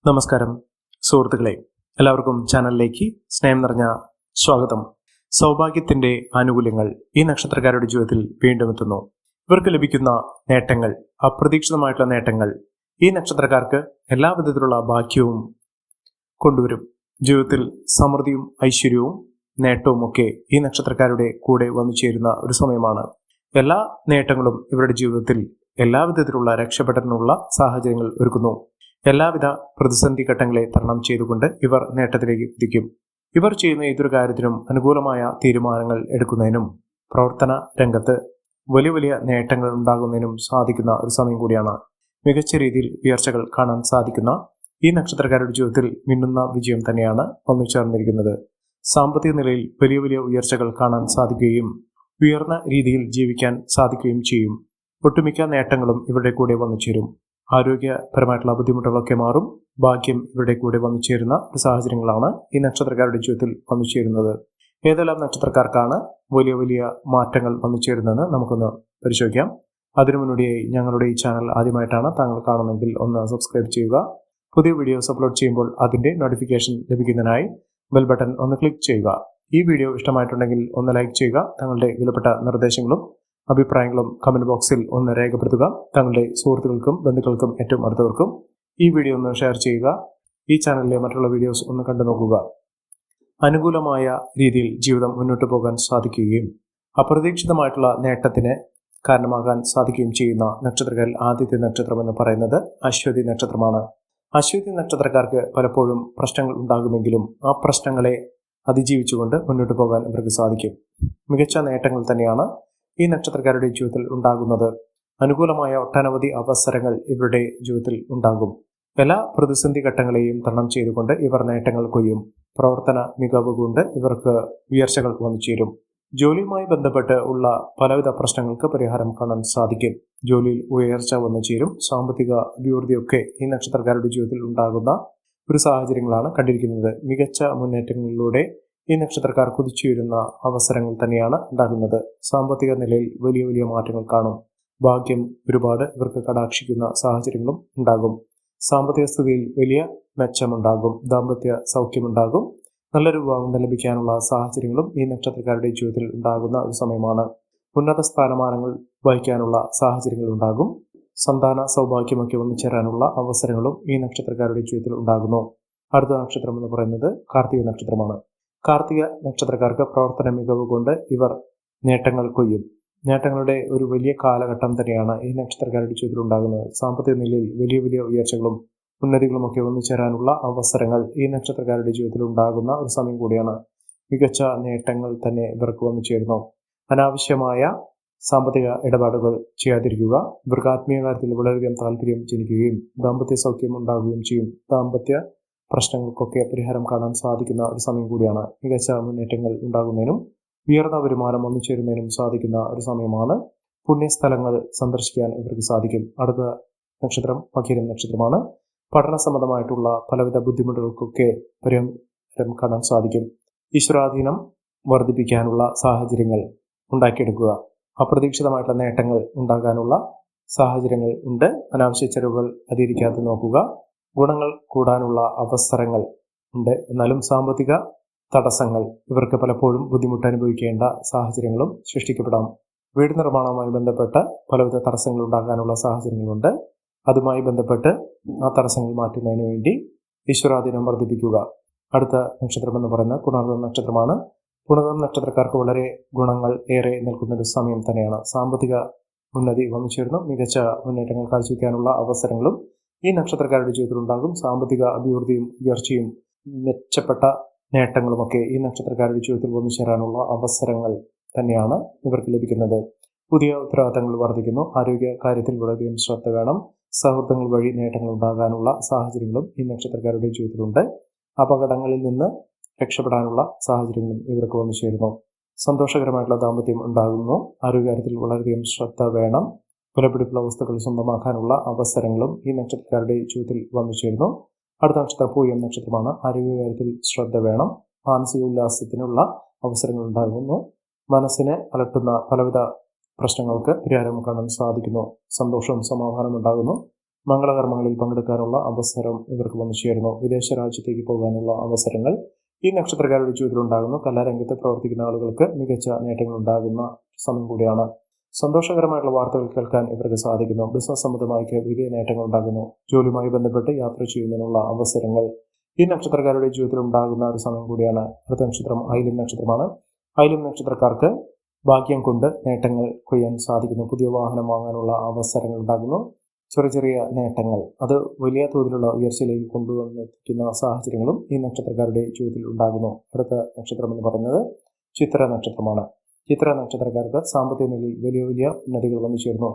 നമസ്കാരം സുഹൃത്തുക്കളെ, എല്ലാവർക്കും ചാനലിലേക്ക് സ്നേഹം നിറഞ്ഞ സ്വാഗതം. സൗഭാഗ്യത്തിന്റെ ആനുകൂല്യങ്ങൾ ഈ നക്ഷത്രക്കാരുടെ ജീവിതത്തിൽ വീണ്ടും എത്തുന്നു. ഇവർക്ക് ലഭിക്കുന്ന നേട്ടങ്ങൾ, അപ്രതീക്ഷിതമായിട്ടുള്ള നേട്ടങ്ങൾ ഈ നക്ഷത്രക്കാർക്ക് എല്ലാ വിധത്തിലുള്ള ഭാഗ്യവും കൊണ്ടുവരും. ജീവിതത്തിൽ സമൃദ്ധിയും ഐശ്വര്യവും നേട്ടവും ഒക്കെ ഈ നക്ഷത്രക്കാരുടെ കൂടെ വന്നു ചേരുന്ന ഒരു സമയമാണ്. എല്ലാ നേട്ടങ്ങളും ഇവരുടെ ജീവിതത്തിൽ എല്ലാ വിധത്തിലുള്ള രക്ഷപ്പെടലിനുള്ള സാഹചര്യങ്ങൾ ഒരുക്കുന്നു. എല്ലാവിധ പ്രതിസന്ധി ഘട്ടങ്ങളെ തരണം ചെയ്തുകൊണ്ട് ഇവർ നേട്ടത്തിലേക്ക് കുതിക്കും. ഇവർ ചെയ്യുന്ന ഏതൊരു കാര്യത്തിനും അനുകൂലമായ തീരുമാനങ്ങൾ എടുക്കുന്നതിനും പ്രവർത്തന രംഗത്ത് വലിയ വലിയ നേട്ടങ്ങൾ ഉണ്ടാകുന്നതിനും സാധിക്കുന്ന ഒരു സമയം കൂടിയാണ്. മികച്ച രീതിയിൽ ഉയർച്ചകൾ കാണാൻ സാധിക്കുന്ന ഈ നക്ഷത്രക്കാരുടെ ജീവിതത്തിൽ മിന്നുന്ന വിജയം തന്നെയാണ് വന്നു ചേർന്നിരിക്കുന്നത്. സാമ്പത്തിക നിലയിൽ വലിയ വലിയ ഉയർച്ചകൾ കാണാൻ സാധിക്കുകയും ഉയർന്ന രീതിയിൽ ജീവിക്കാൻ സാധിക്കുകയും ചെയ്യും. ഒട്ടുമിക്ക നേട്ടങ്ങളും ഇവരുടെ കൂടെ വന്നു ചേരും. ആരോഗ്യപരമായിട്ടുള്ള ബുദ്ധിമുട്ടുകളൊക്കെ മാറും. ഭാഗ്യം ഇവരുടെ കൂടെ വന്നു ചേരുന്ന ഒരു സാഹചര്യങ്ങളാണ് ഈ നക്ഷത്രക്കാരുടെ ജീവിതത്തിൽ വന്നു ചേരുന്നത്. ഏതെല്ലാം നക്ഷത്രക്കാർക്കാണ് വലിയ വലിയ മാറ്റങ്ങൾ വന്നു ചേരുന്നതെന്ന് നമുക്കൊന്ന് പരിശോധിക്കാം. അതിനു മുന്നോടിയായി ഞങ്ങളുടെ ഈ ചാനൽ ആദ്യമായിട്ടാണ് താങ്കൾ കാണുന്നതെങ്കിൽ ഒന്ന് സബ്സ്ക്രൈബ് ചെയ്യുക. പുതിയ വീഡിയോസ് അപ്ലോഡ് ചെയ്യുമ്പോൾ അതിന്റെ നോട്ടിഫിക്കേഷൻ ലഭിക്കുന്നതിനായി ബെൽ ബട്ടൺ ഒന്ന് ക്ലിക്ക് ചെയ്യുക. ഈ വീഡിയോ ഇഷ്ടമായിട്ടുണ്ടെങ്കിൽ ഒന്ന് ലൈക്ക് ചെയ്യുക. തങ്ങളുടെ വിലപ്പെട്ട നിർദ്ദേശങ്ങളും അഭിപ്രായങ്ങളും കമന്റ് ബോക്സിൽ ഒന്ന് രേഖപ്പെടുത്തുക. തങ്ങളുടെ സുഹൃത്തുക്കൾക്കും ബന്ധുക്കൾക്കും ഏറ്റവും അടുത്തവർക്കും ഈ വീഡിയോ ഒന്ന് ഷെയർ ചെയ്യുക. ഈ ചാനലിലെ മറ്റുള്ള വീഡിയോസ് ഒന്ന് കണ്ടു നോക്കുക. അനുകൂലമായ രീതിയിൽ ജീവിതം മുന്നോട്ട് പോകാൻ സാധിക്കുകയും അപ്രതീക്ഷിതമായിട്ടുള്ള നേട്ടത്തിന് കാരണമാകാൻ സാധിക്കുകയും ചെയ്യുന്ന നക്ഷത്രക്കാരിൽ ആദ്യത്തെ നക്ഷത്രം എന്ന് പറയുന്നത് അശ്വതി നക്ഷത്രമാണ്. അശ്വതി നക്ഷത്രക്കാർക്ക് പലപ്പോഴും പ്രശ്നങ്ങൾ ഉണ്ടാകുമെങ്കിലും ആ പ്രശ്നങ്ങളെ അതിജീവിച്ചുകൊണ്ട് മുന്നോട്ട് പോകാൻ ഇവർക്ക് സാധിക്കും. മികച്ച നേട്ടങ്ങൾ തന്നെയാണ് ഈ നക്ഷത്രക്കാരുടെ ജീവിതത്തിൽ ഉണ്ടാകുന്നത്. അനുകൂലമായ ഒട്ടനവധി അവസരങ്ങൾ ഇവരുടെ ജീവിതത്തിൽ ഉണ്ടാകും. എല്ലാ പ്രതിസന്ധി ഘട്ടങ്ങളെയും തരണം ചെയ്തുകൊണ്ട് ഇവർ നേട്ടങ്ങൾ കൊയ്യും. പ്രവർത്തന മികവ് കൊണ്ട് ഇവർക്ക് ഉയർച്ചകൾ വന്നു ചേരും. ജോലിയുമായി ബന്ധപ്പെട്ട് ഉള്ള പലവിധ പ്രശ്നങ്ങൾക്ക് പരിഹാരം കാണാൻ സാധിക്കും. ജോലിയിൽ ഉയർച്ച വന്നു ചേരും. സാമ്പത്തിക അഭിവൃദ്ധിയൊക്കെ ഈ നക്ഷത്രക്കാരുടെ ജീവിതത്തിൽ ഉണ്ടാകുന്ന ഒരു സാഹചര്യങ്ങളാണ് കണ്ടിരിക്കുന്നത്. മികച്ച മുന്നേറ്റങ്ങളിലൂടെ ഈ നക്ഷത്രക്കാർ കുതിച്ചുയരുന്ന അവസരങ്ങൾ തന്നെയാണ് ഉണ്ടാകുന്നത്. സാമ്പത്തിക നിലയിൽ വലിയ വലിയ മാറ്റങ്ങൾ കാണും. ഭാഗ്യം ഒരുപാട് ഇവർക്ക് കടാക്ഷിക്കുന്ന സാഹചര്യങ്ങളും ഉണ്ടാകും. സാമ്പത്തിക സ്ഥിതിയിൽ വലിയ മെച്ചമുണ്ടാകും. ദാമ്പത്യ സൗഖ്യമുണ്ടാകും. നല്ലൊരു വിവാഹം ലഭിക്കാനുള്ള സാഹചര്യങ്ങളും ഈ നക്ഷത്രക്കാരുടെ ജീവിതത്തിൽ ഉണ്ടാകുന്ന ഒരു സമയമാണ്. ഉന്നത സ്ഥാനമാനങ്ങൾ വഹിക്കാനുള്ള സാഹചര്യങ്ങൾ ഉണ്ടാകും. സന്താന സൗഭാഗ്യമൊക്കെ ഒന്നിച്ചേരാനുള്ള അവസരങ്ങളും ഈ നക്ഷത്രക്കാരുടെ ജീവിതത്തിൽ ഉണ്ടാകുന്നു. അടുത്ത നക്ഷത്രം എന്ന് പറയുന്നത് കാർത്തിക നക്ഷത്രമാണ്. കാർത്തിക നക്ഷത്രക്കാർക്ക് പ്രവർത്തന മികവ് കൊണ്ട് ഇവർ നേട്ടങ്ങൾ കൊയ്യും. നേട്ടങ്ങളുടെ ഒരു വലിയ കാലഘട്ടം തന്നെയാണ് ഈ നക്ഷത്രക്കാരുടെ ജീവിതത്തിൽ ഉണ്ടാകുന്നത്. സാമ്പത്തിക നിലയിൽ വലിയ വലിയ ഉയർച്ചകളും ഉന്നതികളും ഒക്കെ ഒന്നിച്ചേരാനുള്ള അവസരങ്ങൾ ഈ നക്ഷത്രക്കാരുടെ ജീവിതത്തിൽ ഉണ്ടാകുന്ന ഒരു സമയം കൂടിയാണ്. മികച്ച നേട്ടങ്ങൾ തന്നെ ഇവർക്ക് വന്നു ചേരുന്നു. അനാവശ്യമായ സാമ്പത്തിക ഇടപാടുകൾ ചെയ്യാതിരിക്കുക. ഇവർക്ക് ആത്മീയ കാര്യത്തിൽ വളരെയധികം താല്പര്യം ജനിക്കുകയും ദാമ്പത്യ സൗഖ്യം ഉണ്ടാകുകയും ചെയ്യും. ദാമ്പത്യ പ്രശ്നങ്ങൾക്കൊക്കെ പരിഹാരം കാണാൻ സാധിക്കുന്ന ഒരു സമയം കൂടിയാണ്. മികച്ച മുന്നേറ്റങ്ങൾ ഉണ്ടാകുന്നതിനും ഉയർന്ന വരുമാനം വന്നു ചേരുന്നതിനും സാധിക്കുന്ന ഒരു സമയമാണ്. പുണ്യസ്ഥലങ്ങൾ സന്ദർശിക്കാൻ ഇവർക്ക് സാധിക്കും. അടുത്ത നക്ഷത്രം മകരം നക്ഷത്രമാണ്. പഠന സംബന്ധമായിട്ടുള്ള പലവിധ ബുദ്ധിമുട്ടുകൾക്കൊക്കെ പരിഹാരം കാണാൻ സാധിക്കും. ഈശ്വരാധീനം വർദ്ധിപ്പിക്കാനുള്ള സാഹചര്യങ്ങൾ ഉണ്ടാക്കിയെടുക്കുക. അപ്രതീക്ഷിതമായിട്ടുള്ള നേട്ടങ്ങൾ ഉണ്ടാകാനുള്ള സാഹചര്യങ്ങൾ ഉണ്ട്. അനാവശ്യ ചെലവുകൾ അതിരിക്കാതെ നോക്കുക. ഗുണങ്ങൾ കൂടാനുള്ള അവസരങ്ങൾ ഉണ്ട്. എന്നാലും സാമ്പത്തിക തടസ്സങ്ങൾ ഇവർക്ക് പലപ്പോഴും ബുദ്ധിമുട്ട് അനുഭവിക്കേണ്ട സാഹചര്യങ്ങളും സൃഷ്ടിക്കപ്പെടാം. വീട് നിർമ്മാണവുമായി ബന്ധപ്പെട്ട് പലവിധ തടസ്സങ്ങൾ ഉണ്ടാകാനുള്ള സാഹചര്യങ്ങളുണ്ട്. അതുമായി ബന്ധപ്പെട്ട് ആ തടസ്സങ്ങൾ മാറ്റുന്നതിന് വേണ്ടി ഈശ്വരാധീനം വർദ്ധിപ്പിക്കുക. അടുത്ത നക്ഷത്രം എന്ന് പറയുന്നത് പുണർദം നക്ഷത്രമാണ്. പുണർദം നക്ഷത്രക്കാർക്ക് വളരെ ഗുണങ്ങൾ ഏറെ നിൽക്കുന്ന ഒരു സമയം തന്നെയാണ്. സാമ്പത്തിക ഉന്നതി വന്നു ചേർന്ന് മികച്ച മുന്നേറ്റങ്ങൾ കാഴ്ചവെക്കാനുള്ള അവസരങ്ങളും ഈ നക്ഷത്രക്കാരുടെ ജീവിതത്തിൽ ഉണ്ടാകും. സാമ്പത്തിക അഭിവൃദ്ധിയും ഉയർച്ചയും മെച്ചപ്പെട്ട നേട്ടങ്ങളുമൊക്കെ ഈ നക്ഷത്രക്കാരുടെ ജീവിതത്തിൽ വന്നു ചേരാനുള്ള അവസരങ്ങൾ തന്നെയാണ് ഇവർക്ക് ലഭിക്കുന്നത്. പുതിയ ഉത്തരവാദിത്തങ്ങൾ വർദ്ധിക്കുന്നു. ആരോഗ്യ കാര്യത്തിൽ വളരെയധികം ശ്രദ്ധ വേണം. സൗഹൃദങ്ങൾ വഴി നേട്ടങ്ങൾ ഉണ്ടാകാനുള്ള സാഹചര്യങ്ങളും ഈ നക്ഷത്രക്കാരുടെ ജീവിതത്തിലുണ്ട്. അപകടങ്ങളിൽ നിന്ന് രക്ഷപ്പെടാനുള്ള സാഹചര്യങ്ങളും ഇവർക്ക് വന്നു ചേരുന്നു. സന്തോഷകരമായിട്ടുള്ള ദാമ്പത്യം ഉണ്ടാകുന്നു. ആരോഗ്യകാര്യത്തിൽ വളരെയധികം ശ്രദ്ധ വേണം. വിലപിടിപ്പുള്ള വസ്തുക്കൾ സ്വന്തമാക്കാനുള്ള അവസരങ്ങളും ഈ നക്ഷത്രക്കാരുടെ ജീവിതത്തിൽ വന്നു ചേരുന്നു. അടുത്ത നക്ഷത്രം പൂയം നക്ഷത്രമാണ്. ആരോഗ്യകാര്യത്തിൽ ശ്രദ്ധ വേണം. മാനസിക ഉല്ലാസത്തിനുള്ള അവസരങ്ങൾ ഉണ്ടാകുന്നു. മനസ്സിനെ അലട്ടുന്ന പലവിധ പ്രശ്നങ്ങൾക്ക് പരിഹാരം കാണാൻ സാധിക്കുന്നു. സന്തോഷവും സമാധാനം ഉണ്ടാകുന്നു. മംഗളകർമ്മങ്ങളിൽ പങ്കെടുക്കാനുള്ള അവസരം ഇവർക്ക് വന്നു ചേരുന്നു. വിദേശ രാജ്യത്തേക്ക് പോകാനുള്ള അവസരങ്ങൾ ഈ നക്ഷത്രക്കാരുടെ ജീവിതത്തിൽ ഉണ്ടാകുന്നു. കലാരംഗത്ത് പ്രവർത്തിക്കുന്ന ആളുകൾക്ക് മികച്ച നേട്ടങ്ങൾ ഉണ്ടാകുന്ന സമയം കൂടിയാണ്. സന്തോഷകരമായിട്ടുള്ള വാർത്തകൾ കേൾക്കാൻ ഇവർക്ക് സാധിക്കുന്നു. ബിസിനസ് സംബന്ധമായി വലിയ നേട്ടങ്ങൾ ഉണ്ടാകുന്നു. ജോലിയുമായി ബന്ധപ്പെട്ട് യാത്ര ചെയ്യുന്നതിനുള്ള അവസരങ്ങൾ ഈ നക്ഷത്രക്കാരുടെ ജീവിതത്തിൽ ഉണ്ടാകുന്ന ഒരു സമയം കൂടിയാണ്. അടുത്ത നക്ഷത്രം ആയില്യം നക്ഷത്രമാണ്. ആയില്യം നക്ഷത്രക്കാർക്ക് ഭാഗ്യം കൊണ്ട് നേട്ടങ്ങൾ കൊയ്യാൻ സാധിക്കുന്നു. പുതിയ വാഹനം വാങ്ങാനുള്ള അവസരങ്ങൾ ഉണ്ടാകുന്നു. ചെറിയ ചെറിയ നേട്ടങ്ങൾ അത് വലിയ തോതിലുള്ള ഉയർച്ചയിലേക്ക് കൊണ്ടുവന്നെത്തിക്കുന്ന സാഹചര്യങ്ങളും ഈ നക്ഷത്രക്കാരുടെ ജീവിതത്തിൽ ഉണ്ടാകുന്നു. അടുത്ത നക്ഷത്രം എന്ന് പറയുന്നത് ചിത്ര നക്ഷത്രമാണ്. ചിത്ര നക്ഷത്രക്കാർക്ക് സാമ്പത്തിക നിലയിൽ വലിയ വലിയ ഉന്നതികൾ വന്നു ചേർന്നു.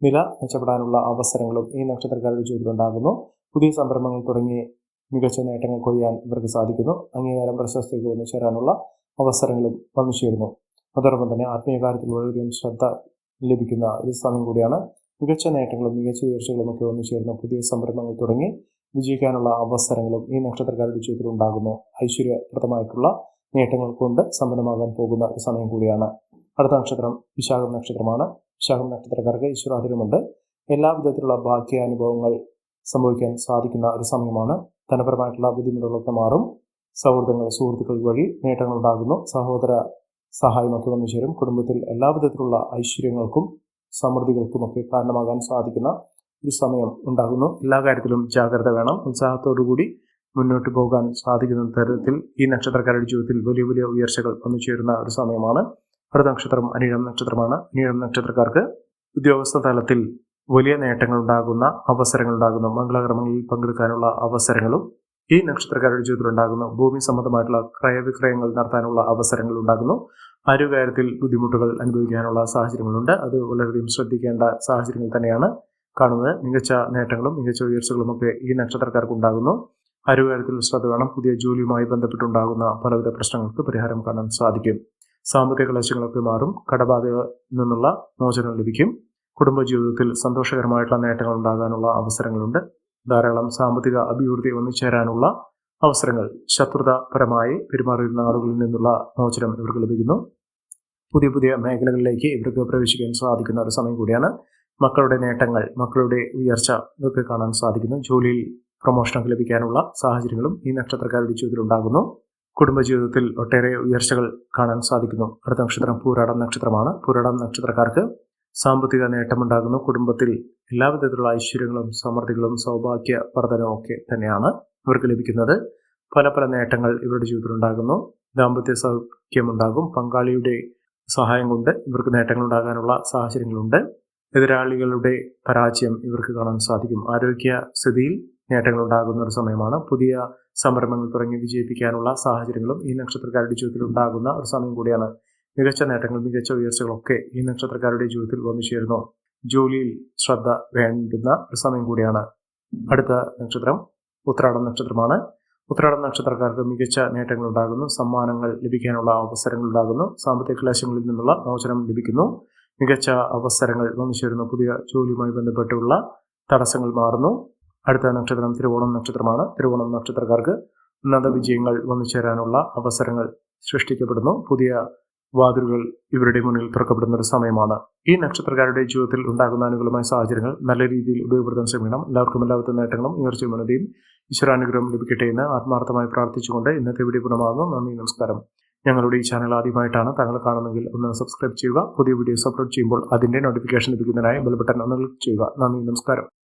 നില മെച്ചപ്പെടാനുള്ള അവസരങ്ങളും ഈ നക്ഷത്രക്കാരുടെ ജീവിതത്തിൽ ഉണ്ടാകുന്നു. പുതിയ സംരംഭങ്ങൾ തുടങ്ങി മികച്ച നേട്ടങ്ങൾ കൊയ്യാൻ ഇവർക്ക് സാധിക്കുന്നു. അംഗീകാരം പ്രശസ്തിക്ക് വന്നു ചേരാനുള്ള അവസരങ്ങളും വന്നു ചേരുന്നു. അതോടൊപ്പം തന്നെ ആത്മീയ കാര്യത്തിൽ വളരെയധികം ശ്രദ്ധ ലഭിക്കുന്ന ഒരു സമയം കൂടിയാണ്. മികച്ച നേട്ടങ്ങളും മികച്ച ഉയർച്ചകളും ഒക്കെ വന്നു ചേരുന്ന പുതിയ സംരംഭങ്ങൾ തുടങ്ങി വിജയിക്കാനുള്ള അവസരങ്ങളും ഈ നക്ഷത്രക്കാരുടെ ജീവിതത്തിൽ ഉണ്ടാകുന്നു. ഐശ്വര്യപ്രദമായിട്ടുള്ള നേട്ടങ്ങൾ കൊണ്ട് സമ്പന്നമാകാൻ പോകുന്ന ഒരു സമയം കൂടിയാണ്. അടുത്ത നക്ഷത്രം വിശാഖം നക്ഷത്രമാണ്. വിശാഖം നക്ഷത്രക്കാർക്ക് ഈശ്വരാധീനമുണ്ട്. എല്ലാ വിധത്തിലുള്ള ഭാഗ്യാനുഭവങ്ങൾ സംഭവിക്കാൻ സാധിക്കുന്ന ഒരു സമയമാണ്. ധനപരമായിട്ടുള്ള ബുദ്ധിമുട്ടുകളൊക്കെ മാറും. സൗഹൃദങ്ങൾ സുഹൃത്തുക്കൾ വഴി നേട്ടങ്ങൾ ഉണ്ടാകുന്നു. സഹോദര സഹായമൊക്കെ വന്നു ചേരും. കുടുംബത്തിൽ എല്ലാ വിധത്തിലുള്ള ഐശ്വര്യങ്ങൾക്കും സമൃദ്ധികൾക്കുമൊക്കെ കാരണമാകാൻ സാധിക്കുന്ന ഒരു സമയം ഉണ്ടാകുന്നു. എല്ലാ കാര്യത്തിലും ജാഗ്രത വേണം. ഉത്സാഹത്തോടുകൂടി മുന്നോട്ട് പോകാൻ സാധിക്കുന്ന തരത്തിൽ ഈ നക്ഷത്രക്കാരുടെ ജീവിതത്തിൽ വലിയ വലിയ ഉയർച്ചകൾ വന്നു ചേരുന്ന ഒരു സമയമാണ്. അടുത്ത നക്ഷത്രം അനിഴം നക്ഷത്രമാണ്. അനിഴം നക്ഷത്രക്കാർക്ക് ഉദ്യോഗസ്ഥ തലത്തിൽ വലിയ നേട്ടങ്ങൾ ഉണ്ടാകുന്ന അവസരങ്ങൾ ഉണ്ടാകുന്നു. മംഗളകർമ്മങ്ങളിൽ പങ്കെടുക്കാനുള്ള അവസരങ്ങളും ഈ നക്ഷത്രക്കാരുടെ ജീവിതത്തിൽ ഉണ്ടാകുന്നു. ഭൂമി സംബന്ധമായിട്ടുള്ള ക്രയവിക്രയങ്ങൾ നടത്താനുള്ള അവസരങ്ങൾ ഉണ്ടാകുന്നു. ആരോഗ്യകാര്യത്തിൽ ബുദ്ധിമുട്ടുകൾ അനുഭവിക്കാനുള്ള സാഹചര്യങ്ങളുണ്ട്. അത് വളരെയധികം ശ്രദ്ധിക്കേണ്ട സാഹചര്യങ്ങൾ തന്നെയാണ് കാണുന്നത്. മികച്ച നേട്ടങ്ങളും മികച്ച ഉയർച്ചകളും ഒക്കെ ഈ നക്ഷത്രക്കാർക്ക് ഉണ്ടാകുന്നു. ആരോഗ്യകാര്യത്തിൽ ശ്രദ്ധ വേണം. പുതിയ ജോലിയുമായി ബന്ധപ്പെട്ടുണ്ടാകുന്ന പലവിധ പ്രശ്നങ്ങൾക്ക് പരിഹാരം കാണാൻ സാധിക്കും. സാമ്പത്തിക ക്ലേശങ്ങളൊക്കെ മാറും. കടബാധയിൽ നിന്നുള്ള മോചനം ലഭിക്കും. കുടുംബജീവിതത്തിൽ സന്തോഷകരമായിട്ടുള്ള നേട്ടങ്ങൾ ഉണ്ടാകാനുള്ള അവസരങ്ങളുണ്ട്. ധാരാളം സാമ്പത്തിക അഭിവൃദ്ധി ഒന്നിച്ചേരാനുള്ള അവസരങ്ങൾ. ശത്രുതാപരമായി പെരുമാറിയിരുന്ന ആളുകളിൽ നിന്നുള്ള മോചനം ഇവർക്ക് ലഭിക്കുന്നു. പുതിയ പുതിയ മേഖലകളിലേക്ക് ഇവർക്ക് പ്രവേശിക്കാൻ സാധിക്കുന്ന ഒരു സമയം കൂടിയാണ്. മക്കളുടെ നേട്ടങ്ങൾ, മക്കളുടെ ഉയർച്ച ഇതൊക്കെ കാണാൻ സാധിക്കുന്നു. ജോലിയിൽ പ്രൊമോഷനൊക്കെ ലഭിക്കാനുള്ള സാഹചര്യങ്ങളും ഈ നക്ഷത്രക്കാരുടെ ജീവിതത്തിൽ ഉണ്ടാകുന്നു. കുടുംബജീവിതത്തിൽ ഒട്ടേറെ ഉയർച്ചകൾ കാണാൻ സാധിക്കുന്നു. അടുത്ത നക്ഷത്രം പൂരാടം നക്ഷത്രമാണ്. പൂരാടം നക്ഷത്രക്കാർക്ക് സാമ്പത്തിക നേട്ടമുണ്ടാകുന്നു. കുടുംബത്തിൽ എല്ലാവിധത്തിലുള്ള ഐശ്വര്യങ്ങളും സമൃദ്ധികളും സൗഭാഗ്യ വർധനവും ഒക്കെ തന്നെയാണ് ഇവർക്ക് ലഭിക്കുന്നത്. പല പല നേട്ടങ്ങൾ ഇവരുടെ ജീവിതത്തിൽ ഉണ്ടാകുന്നു. ദാമ്പത്യ സൗഖ്യമുണ്ടാകും. പങ്കാളിയുടെ സഹായം കൊണ്ട് ഇവർക്ക് നേട്ടങ്ങൾ ഉണ്ടാകാനുള്ള സാഹചര്യങ്ങളുണ്ട്. എതിരാളികളുടെ പരാജയം ഇവർക്ക് കാണാൻ സാധിക്കും. ആരോഗ്യ സ്ഥിതിയിൽ നേട്ടങ്ങൾ ഉണ്ടാകുന്ന ഒരു സമയമാണ്. പുതിയ സംരംഭങ്ങൾ തുടങ്ങി വിജയിപ്പിക്കാനുള്ള സാഹചര്യങ്ങളും ഈ നക്ഷത്രക്കാരുടെ ജീവിതത്തിൽ ഉണ്ടാകുന്ന ഒരു സമയം കൂടിയാണ്. മികച്ച നേട്ടങ്ങൾ മികച്ച ഉയർച്ചകളൊക്കെ ഈ നക്ഷത്രക്കാരുടെ ജീവിതത്തിൽ വന്നു ചേരുന്നു. ജോലിയിൽ ശ്രദ്ധ വേണ്ടുന്ന ഒരു സമയം കൂടിയാണ്. അടുത്ത നക്ഷത്രം ഉത്രാടം നക്ഷത്രമാണ്. ഉത്രാടം നക്ഷത്രക്കാർക്ക് മികച്ച നേട്ടങ്ങൾ ഉണ്ടാകുന്നു. സമ്മാനങ്ങൾ ലഭിക്കാനുള്ള അവസരങ്ങൾ ഉണ്ടാകുന്നു. സാമ്പത്തിക ക്ലേശങ്ങളിൽ നിന്നുള്ള മോചനം ലഭിക്കുന്നു. മികച്ച അവസരങ്ങൾ വന്നു ചേരുന്നു. പുതിയ ജോലിയുമായി ബന്ധപ്പെട്ടുള്ള തടസ്സങ്ങൾ മാറുന്നു. അടുത്ത നക്ഷത്രം തിരുവോണം നക്ഷത്രമാണ്. തിരുവോണം നക്ഷത്രക്കാർക്ക് ഉന്നത വിജയങ്ങൾ വന്നു ചേരാനുള്ള അവസരങ്ങൾ സൃഷ്ടിക്കപ്പെടുന്നു. പുതിയ വാതിലുകൾ ഇവരുടെ മുന്നിൽ തുറക്കപ്പെടുന്ന ഒരു സമയമാണ്. ഈ നക്ഷത്രക്കാരുടെ ജീവിതത്തിൽ ഉണ്ടാകുന്ന അനുകൂലമായ സാഹചര്യങ്ങൾ നല്ല രീതിയിൽ ഉപയോഗപ്പെടുത്താൻ ശ്രമിക്കണം. എല്ലാവർക്കും എല്ലാവിധ നേട്ടങ്ങളും ഉയർച്ചയും ഉന്നതിയും ഈശ്വരാനുഗ്രഹം ലഭിക്കട്ടെ എന്ന് ആത്മാർത്ഥമായി പ്രാർത്ഥിച്ചുകൊണ്ട് ഇന്നത്തെ വീഡിയോ പൂർണ്ണമാകുന്നു. നന്ദി, നമസ്കാരം. ഞങ്ങളുടെ ഈ ചാനൽ ആദ്യമായിട്ടാണ് താങ്കൾ കാണുന്നതെങ്കിൽ ഒന്ന് സബ്സ്ക്രൈബ് ചെയ്യുക. പുതിയ വീഡിയോസ് അപ്ലോഡ് ചെയ്യുമ്പോൾ അതിന്റെ നോട്ടിഫിക്കേഷൻ ലഭിക്കുന്നതിനായി ബെൽ ബട്ടൺ ഒന്ന് ക്ലിക്ക് ചെയ്യുക. നന്ദി, നമസ്കാരം.